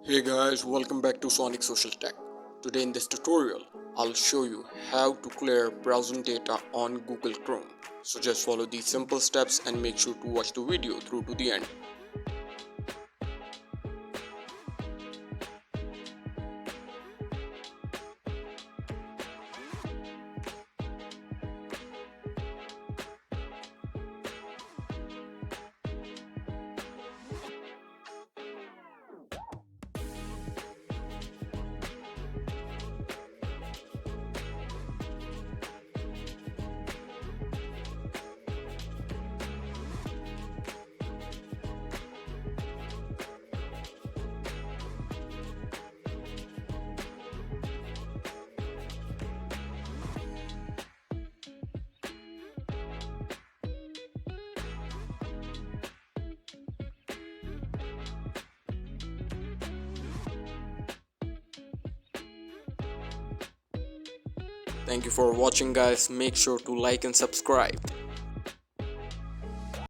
Hey guys, welcome back to Sonic Social Tech. Today in this tutorial, I'll show you how to clear browsing data on Google Chrome. So just follow these simple steps and make sure to watch the video through to the end. Thank you for watching guys. Make sure to like and subscribe.